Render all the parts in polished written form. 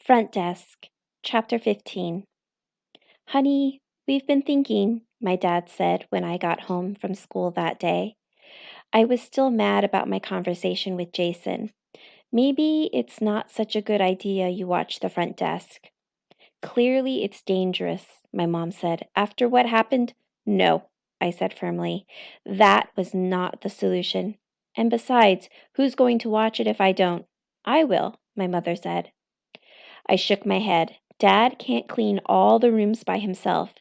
Front Desk, Chapter 15. Honey, we've been thinking, my dad said when I got home from school that day. I was still mad about my conversation with Jason. Maybe it's not such a good idea you watch the front desk. Clearly it's dangerous, my mom said. After what happened? No, I said firmly. That was not the solution. And besides, who's going to watch it if I don't? I will, my mother said. I shook my head. Dad can't clean all the rooms by himself.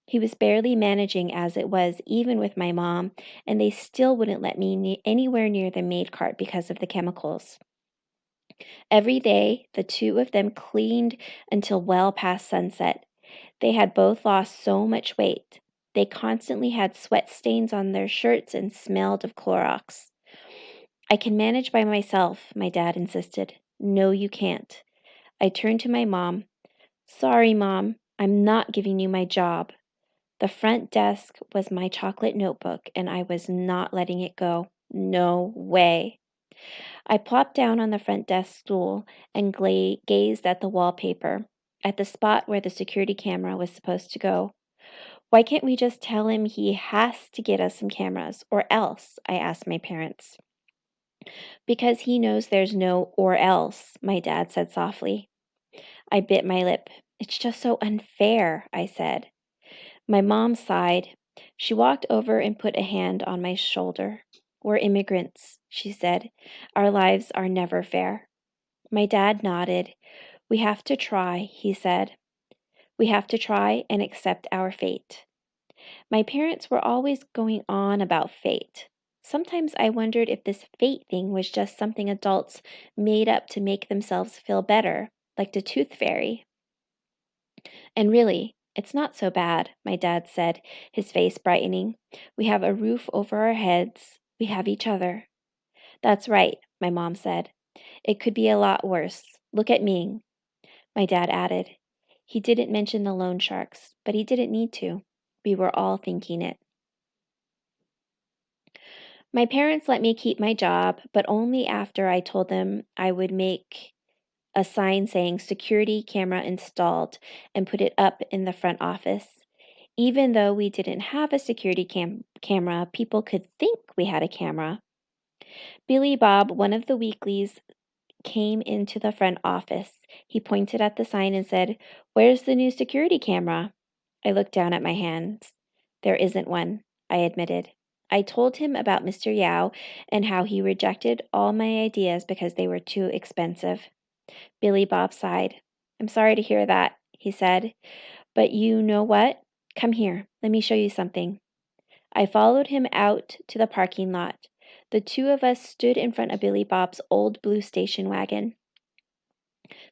He was barely managing as it was, even with my mom, and they still wouldn't let me anywhere near the maid cart because of the chemicals. Every day, the two of them cleaned until well past sunset. They had both lost so much weight. They constantly had sweat stains on their shirts and smelled of Clorox. I can manage by myself, my dad insisted. No, you can't. I turned to my mom. Sorry, Mom, I'm not giving you my job. The front desk was my chocolate notebook, and I was not letting it go. No way. I plopped down on the front desk stool and gazed at the wallpaper, at the spot where the security camera was supposed to go. Why can't we just tell him he has to get us some cameras, or else? I asked my parents. Because he knows there's no or else, my dad said softly. I bit my lip. It's just so unfair, I said. My mom sighed. She walked over and put a hand on my shoulder. We're immigrants, she said. Our lives are never fair. My dad nodded. We have to try, he said. We have to try and accept our fate. My parents were always going on about fate. Sometimes I wondered if this fate thing was just something adults made up to make themselves feel better, like the tooth fairy. And really, it's not so bad, my dad said, his face brightening. We have a roof over our heads. We have each other. That's right, my mom said. It could be a lot worse. Look at Ming, my dad added. He didn't mention the loan sharks, but he didn't need to. We were all thinking it. My parents let me keep my job, but only after I told them I would make a sign saying security camera installed and put it up in the front office. Even though we didn't have a security camera, people could think we had a camera. Billy Bob, one of the weeklies, came into the front office. He pointed at the sign and said, "Where's the new security camera?" I looked down at my hands. There isn't one, I admitted. I told him about Mr. Yao and how he rejected all my ideas because they were too expensive. Billy Bob sighed. I'm sorry to hear that, he said. But you know what? Come here. Let me show you something. I followed him out to the parking lot. The two of us stood in front of Billy Bob's old blue station wagon.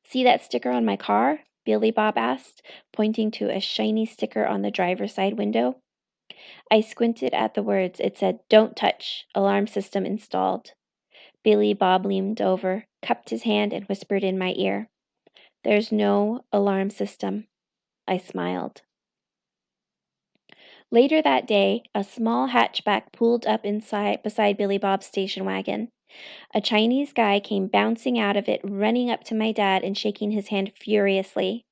See that sticker on my car? Billy Bob asked, pointing to a shiny sticker on the driver's side window. I squinted at the words. It said, "Don't touch. Alarm system installed." Billy Bob leaned over, cupped his hand, and whispered in my ear. There's no alarm system. I smiled. Later that day, a small hatchback pulled up beside Billy Bob's station wagon. A Chinese guy came bouncing out of it, running up to my dad and shaking his hand furiously.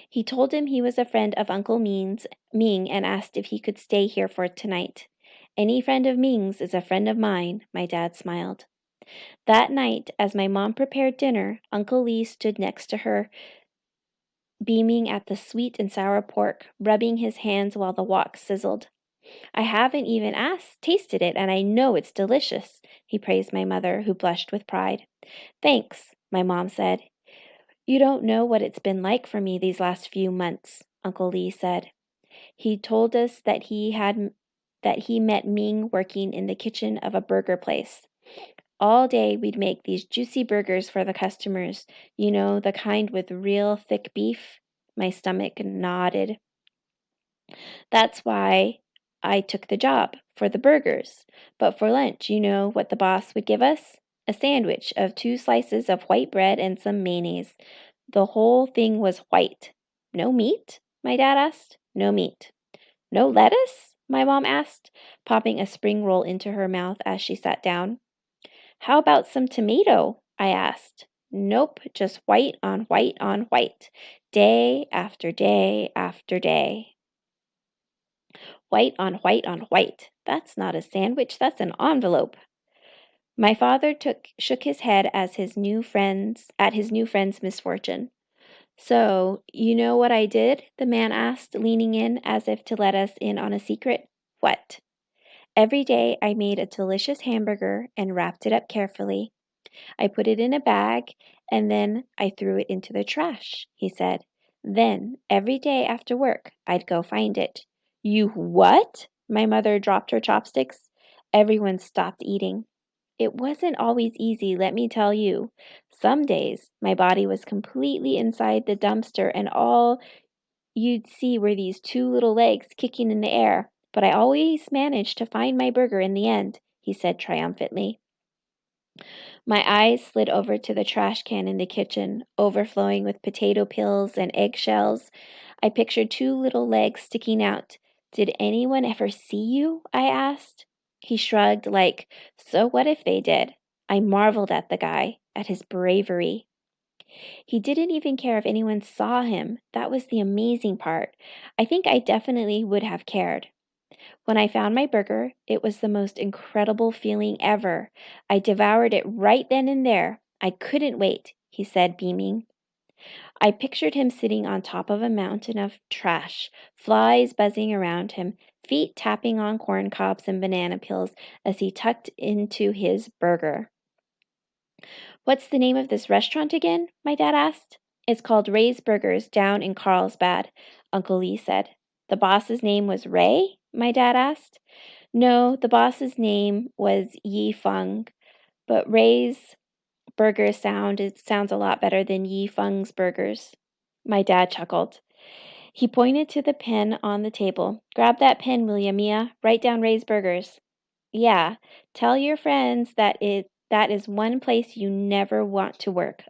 He told him he was a friend of Uncle Ming and asked if he could stay here for tonight. Any friend of Ming's is a friend of mine, my dad smiled. That night, as my mom prepared dinner, Uncle Lee stood next to her, beaming at the sweet and sour pork, rubbing his hands while the wok sizzled. I haven't even tasted it, and I know it's delicious, he praised my mother, who blushed with pride. Thanks, my mom said. You don't know what it's been like for me these last few months, Uncle Lee said. He told us that he met Ming working in the kitchen of a burger place. All day we'd make these juicy burgers for the customers, you know, the kind with real thick beef. My stomach nodded. That's why I took the job, for the burgers. But for lunch, you know what the boss would give us? A sandwich of 2 slices of white bread and some mayonnaise. The whole thing was white. No meat? My dad asked. No meat. No lettuce? My mom asked, popping a spring roll into her mouth as she sat down. How about some tomato? I asked. Nope, just white on white on white, day after day after day. White on white on white. That's not a sandwich, that's an envelope. My father shook his head as at his new friend's misfortune. So, you know what I did? The man asked, leaning in as if to let us in on a secret. What? Every day I made a delicious hamburger and wrapped it up carefully. I put it in a bag and then I threw it into the trash, he said. Then, every day after work, I'd go find it. You what? My mother dropped her chopsticks. Everyone stopped eating. It wasn't always easy, let me tell you. Some days, my body was completely inside the dumpster and all you'd see were these two little legs kicking in the air. But I always managed to find my burger in the end, he said triumphantly. My eyes slid over to the trash can in the kitchen, overflowing with potato peels and eggshells. I pictured two little legs sticking out. Did anyone ever see you? I asked. He shrugged, like, so what if they did? I marveled at the guy, at his bravery. He didn't even care if anyone saw him. That was the amazing part. I think I definitely would have cared. When I found my burger, it was the most incredible feeling ever. I devoured it right then and there. I couldn't wait, he said, beaming. I pictured him sitting on top of a mountain of trash, flies buzzing around him, feet tapping on corn cobs and banana peels as he tucked into his burger. What's the name of this restaurant again? My dad asked. It's called Ray's Burgers down in Carlsbad, Uncle Lee said. The boss's name was Ray? My dad asked. No, the boss's name was Yi Feng, but Ray's burgers sounds a lot better than Yi Feng's burgers. My dad chuckled. He pointed to the pen on the table. Grab that pen, will ya, Mia? Write down Ray's burgers. Yeah, tell your friends that is one place you never want to work,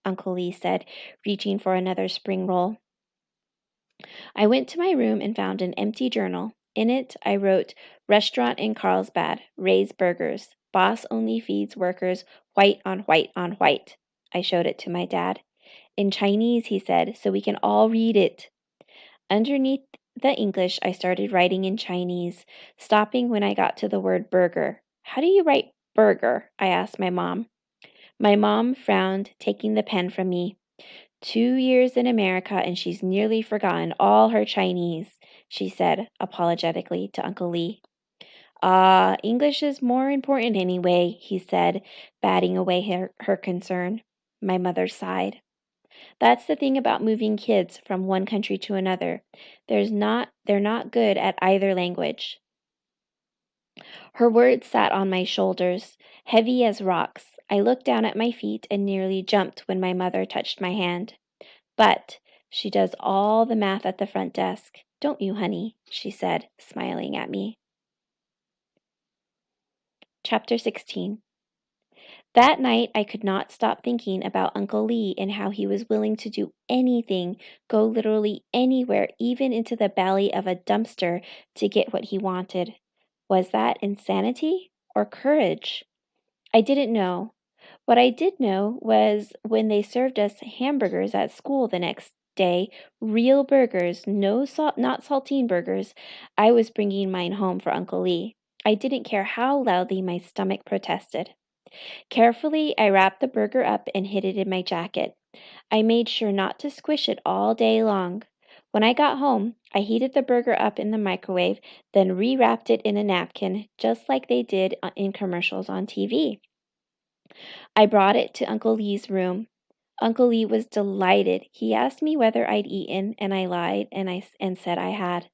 Uncle Lee said, reaching for another spring roll. I went to my room and found an empty journal. In it, I wrote, Restaurant in Carlsbad, Ray's Burgers. Boss only feeds workers white on white on white. I showed it to my dad. In Chinese, he said, so we can all read it. Underneath the English, I started writing in Chinese, stopping when I got to the word burger. How do you write burger? I asked my mom. My mom frowned, taking the pen from me. 2 years in America and she's nearly forgotten all her Chinese, she said apologetically to Uncle Lee. English is more important anyway, he said, batting away her concern. My mother sighed. That's the thing about moving kids from one country to another. They're not good at either language. Her words sat on my shoulders, heavy as rocks. I looked down at my feet and nearly jumped when my mother touched my hand. But she does all the math at the front desk. Don't you, honey? She said, smiling at me. Chapter 16. That night, I could not stop thinking about Uncle Lee and how he was willing to do anything, go literally anywhere, even into the belly of a dumpster to get what he wanted. Was that insanity or courage? I didn't know. What I did know was when they served us hamburgers at school the next day, real burgers, no salt, not saltine burgers, I was bringing mine home for Uncle Lee. I didn't care how loudly my stomach protested. Carefully, I wrapped the burger up and hid it in my jacket. I made sure not to squish it all day long. When I got home, I heated the burger up in the microwave, then rewrapped it in a napkin, just like they did in commercials on TV. I brought it to Uncle Lee's room. Uncle Lee was delighted. He asked me whether I'd eaten, and I lied and said I had.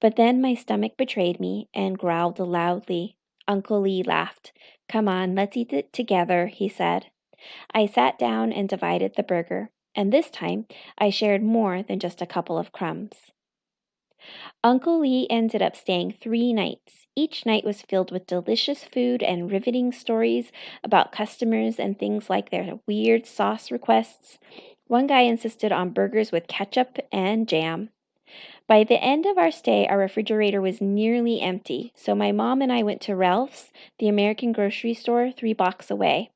But then my stomach betrayed me and growled loudly. Uncle Lee laughed. Come on, let's eat it together, he said. I sat down and divided the burger, and this time I shared more than just a couple of crumbs. Uncle Lee ended up staying 3 nights. Each night was filled with delicious food and riveting stories about customers and things like their weird sauce requests. One guy insisted on burgers with ketchup and jam. By the end of our stay, our refrigerator was nearly empty, so my mom and I went to Ralph's, the American grocery store 3 blocks away.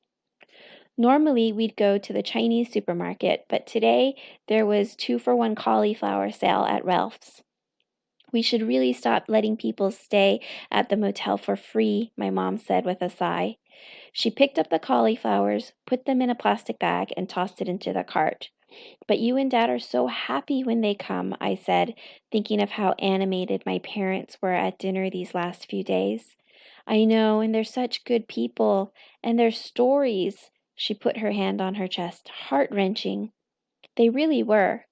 Normally, we'd go to the Chinese supermarket, but today there was 2-for-1 cauliflower sale at Ralph's. We should really stop letting people stay at the motel for free, my mom said with a sigh. She picked up the cauliflowers, put them in a plastic bag, and tossed it into the cart. But you and Dad are so happy when they come, I said, thinking of how animated my parents were at dinner these last few days. I know, and they're such good people, and their stories, she put her hand on her chest, heart-wrenching. They really were.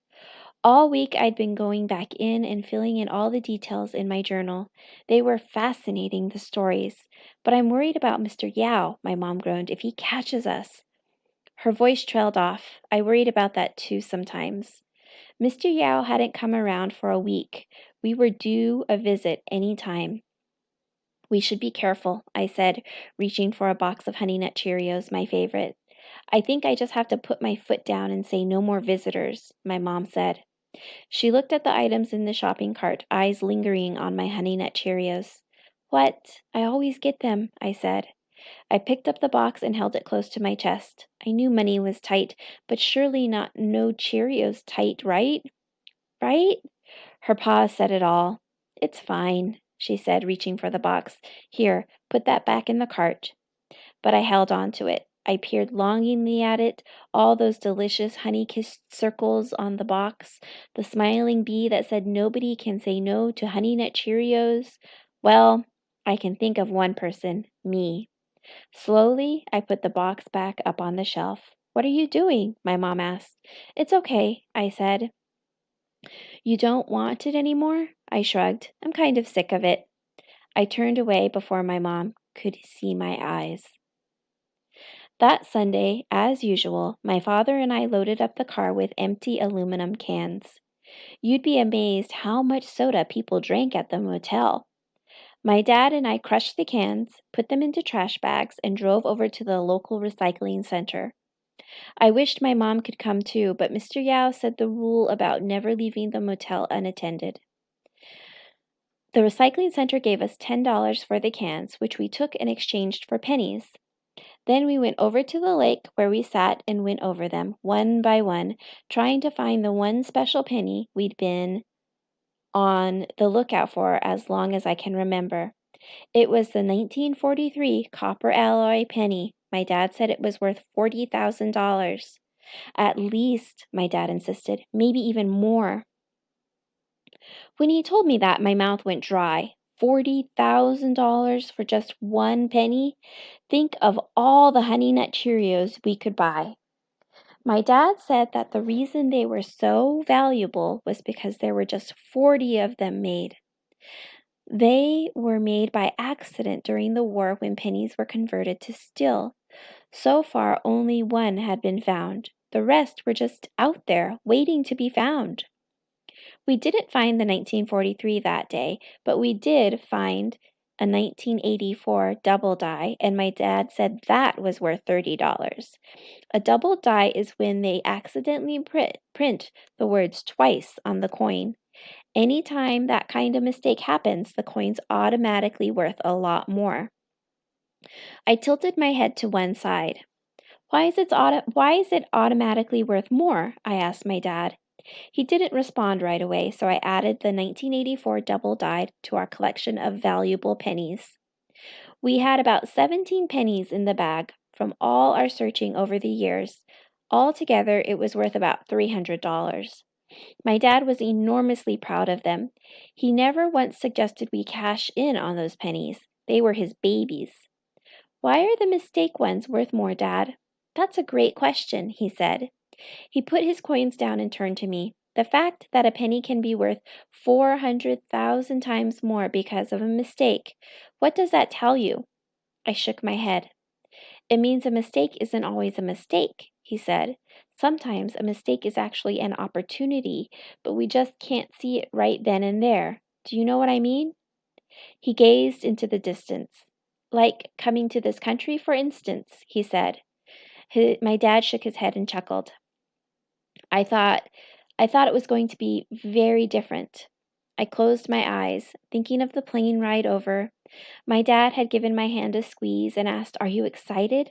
All week I'd been going back in and filling in all the details in my journal. They were fascinating, the stories. But I'm worried about Mr. Yao, my mom groaned, if he catches us. Her voice trailed off. I worried about that too sometimes. Mr. Yao hadn't come around for a week. We were due a visit any time. We should be careful, I said, reaching for a box of Honey Nut Cheerios, my favorite. I think I just have to put my foot down and say no more visitors, my mom said. She looked at the items in the shopping cart, eyes lingering on my Honey Nut Cheerios. What? I always get them, I said. I picked up the box and held it close to my chest. I knew money was tight, but surely not no Cheerios tight, right? Right? Her pause said it all. It's fine, she said, reaching for the box. Here, put that back in the cart. But I held on to it. I peered longingly at it, all those delicious honey-kissed circles on the box, the smiling bee that said nobody can say no to Honey Nut Cheerios. Well, I can think of one person, me. Slowly, I put the box back up on the shelf. What are you doing? My mom asked. It's okay, I said. You don't want it anymore? I shrugged. I'm kind of sick of it. I turned away before my mom could see my eyes. That Sunday, as usual, my father and I loaded up the car with empty aluminum cans. You'd be amazed how much soda people drank at the motel. My dad and I crushed the cans, put them into trash bags, and drove over to the local recycling center. I wished my mom could come too, but Mr. Yao said the rule about never leaving the motel unattended. The recycling center gave us $10 for the cans, which we took and exchanged for pennies. Then we went over to the lake where we sat and went over them, one by one, trying to find the one special penny we'd been on the lookout for as long as I can remember. It was the 1943 copper alloy penny. My dad said it was worth $40,000. At least, my dad insisted, maybe even more. When he told me that, my mouth went dry. $40,000 for just one penny? Think of all the Honey Nut Cheerios we could buy. My dad said that the reason they were so valuable was because there were just 40 of them made. They were made by accident during the war when pennies were converted to steel. So far, only one had been found. The rest were just out there, waiting to be found. We didn't find the 1943 that day, but we did find a 1984 double die, and my dad said that was worth $30. A double die is when they accidentally print the words twice on the coin. Anytime that kind of mistake happens, the coin's automatically worth a lot more. I tilted my head to one side. Why is it automatically worth more? I asked my dad. He didn't respond right away, so I added the 1984 double die to our collection of valuable pennies. We had about 17 pennies in the bag from all our searching over the years. Altogether, it was worth about $300. My dad was enormously proud of them. He never once suggested we cash in on those pennies. They were his babies. Why are the mistake ones worth more, Dad? That's a great question, he said. He put his coins down and turned to me. The fact that a penny can be worth 400,000 times more because of a mistake. What does that tell you? I shook my head. It means a mistake isn't always a mistake, he said. Sometimes a mistake is actually an opportunity, but we just can't see it right then and there. Do you know what I mean? He gazed into the distance. Like coming to this country, for instance, he said. My dad shook his head and chuckled. I thought it was going to be very different. I closed my eyes, thinking of the plane ride over. My dad had given my hand a squeeze and asked, "Are you excited?"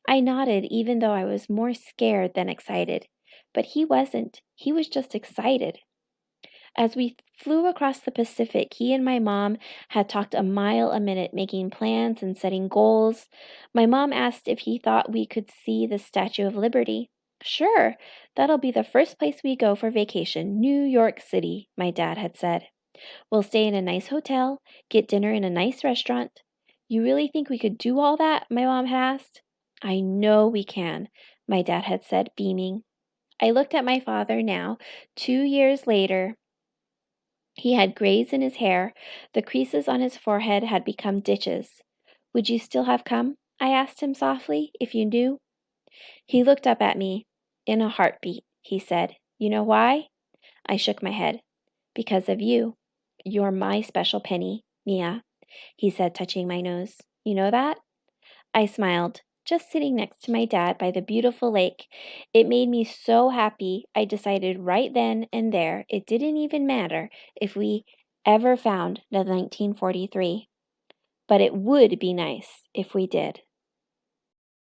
I nodded, even though I was more scared than excited. But he wasn't. He was just excited. As we flew across the Pacific, he and my mom had talked a mile a minute, making plans and setting goals. My mom asked if he thought we could see the Statue of Liberty. Sure, that'll be the first place we go for vacation, New York City, my dad had said. We'll stay in a nice hotel, get dinner in a nice restaurant. You really think we could do all that? My mom had asked. I know we can, my dad had said, beaming. I looked at my father now, 2 years later. He had grays in his hair. The creases on his forehead had become ditches. Would you still have come? I asked him softly, if you knew. He looked up at me. In a heartbeat, he said. You know why? I shook my head. Because of you. You're my special penny, Mia, he said, touching my nose. You know that? I smiled, just sitting next to my dad by the beautiful lake. It made me so happy, I decided right then and there it didn't even matter if we ever found the 1943. But it would be nice if we did.